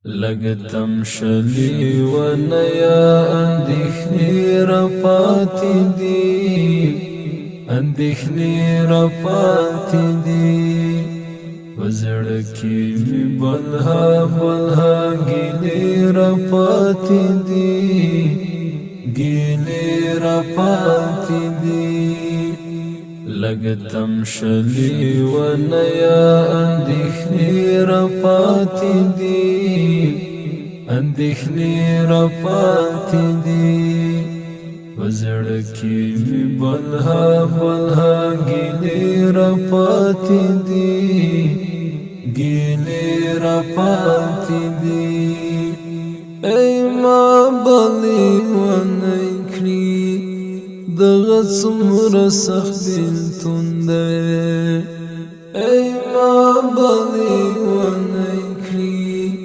لگتم شلی و نیا اندیخنی را پاتی دی، اندیخنی را پاتی دی، و زڑکی می بلها بلها گیلی را پاتی دی، گیلی را پاتی دی. لگتم شلی و نیا اندیخنی را پاتی دی، اندیخنی را پاتی دی، و زڑکی می بلها بلها گیلی را پاتی دی، گیلی را پاتی دی. ای ما بلی و نیکری دغه څومره سخت بیلتون دی، ای ما بلی و نیکری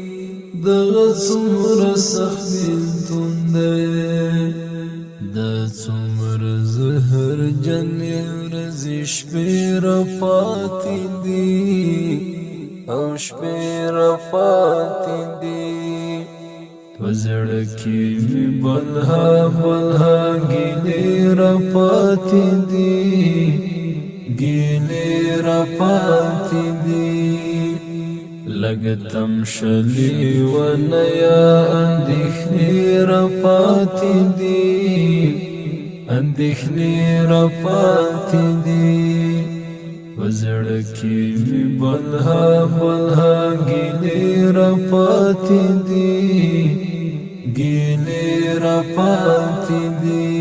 دغه څومره سخت بیلتون دی. دا څومره زهر جنې ورځې شپې را پاتې دي او شپې را پاتې دي، په زړه کې مې بلها بلها ګیلې را پاتې دي، ګیلې را پاتې دي. لگتم شلی و نیا اندیخنی را پاتی دی، اندیخنی را پاتی دی، و زڑکی می بلها بلها گیلی را پاتی دی، گیلی را پاتی دی.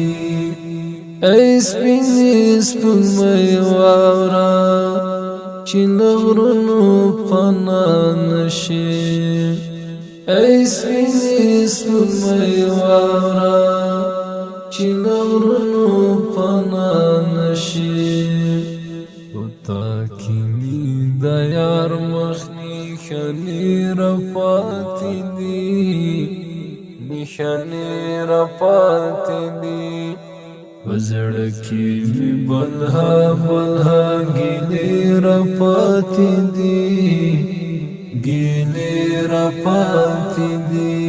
ای سپینی سپوږمۍ واوره چې له غرونو پناه نشي، ای سپینې سپوږمۍ واوره چې له غرونو پناه نشي. په تا کې مې د یار مخ نښانې را پاتې دي، نښانې را پاتې دي، په زړه کې مې بلها بلها ګیلې را پاتې دي، ګیلې را پاتې دي.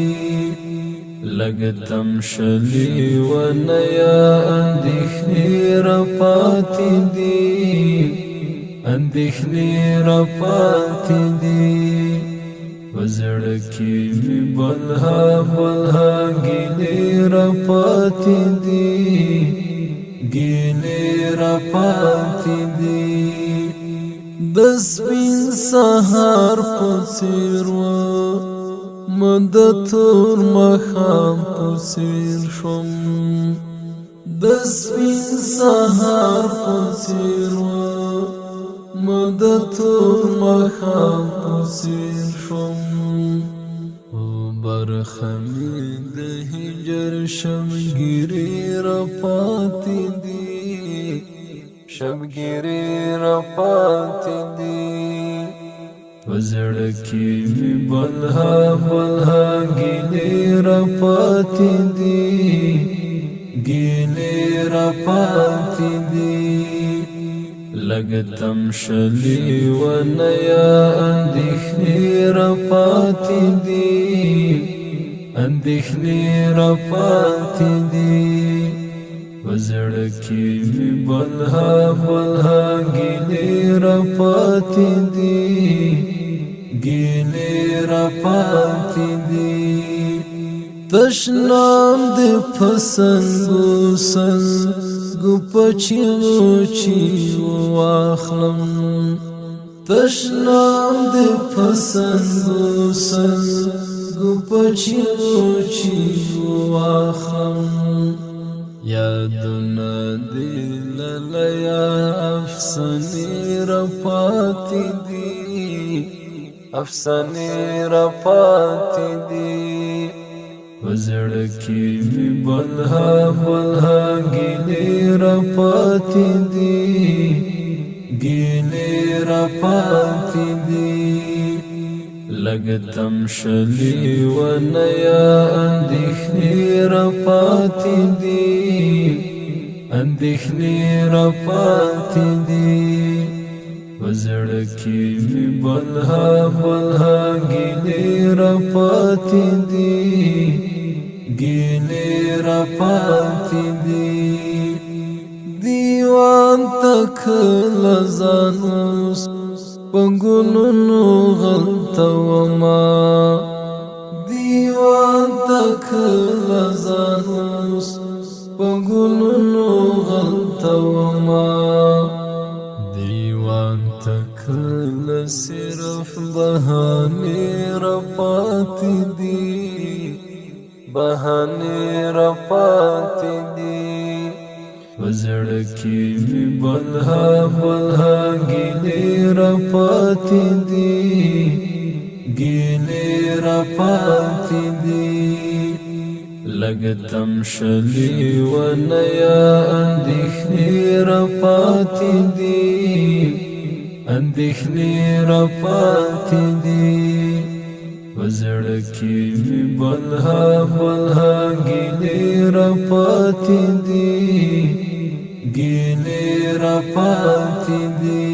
لگتم شلی و نیا اندیخنی را پاتې دي، اندیخنی را پاتې دي، په زړه کې مې بلها بلها ګیلې را پاتې دي، گیلی را پاتی دی. د سپین سهار په څېر وه مه د تور ماښام په څېر شوم، د سپین سهار په څېر وه مه د تور ماښام په څېر شوم. برخه مې د هجر شبګیرې را پاتې دي، شبګیرې را پاتې دي، په زړه کې مې بلها بلها ګیلې را پاتې دي، ګیلې را پاتې دي. لگتم شلی و نیا اندیخنی را پاتی دی، اندیخنی را پاتی دی، و زړکی می بلها بلها گیلی را پاتی دی، گیلی را پاتی دی. تشنام دی پسنگو سنگو پچیلو چیو واخلم، تشنام دی پسنگو سنگو پچیلو چیو واخلم. یادونا دی للیا افسانی را پاتی دی، افسانی را پاتی دی، و زړکی می بلها بلها گیلی را پاتی دی، گیلی را پاتی دی. لگتم شلی و نیا اندیخنی را پاتی دی، اندیخنی را پاتی دی، و پزړه کې می بلها بلها ګیلې را پاتې دي ګیلې را پاتې دي دیوان تک لزانوس پنګلونو غلطوما دیوان تک لزانوس پنګلونو غلطوما دیوان تک صرف بهانه را پاتې دي بهانه را پاتې دي پزړه کې می بلها بلها ګیلې را پاتې دي ګیلې را پاتې دي لګتم شلي ونیا اندېښنې را پاتې دي اندېښنې را پاتې دي پزړه کې می بلها بلها ګیلې را پاتې دي ګیلې را پاتې دي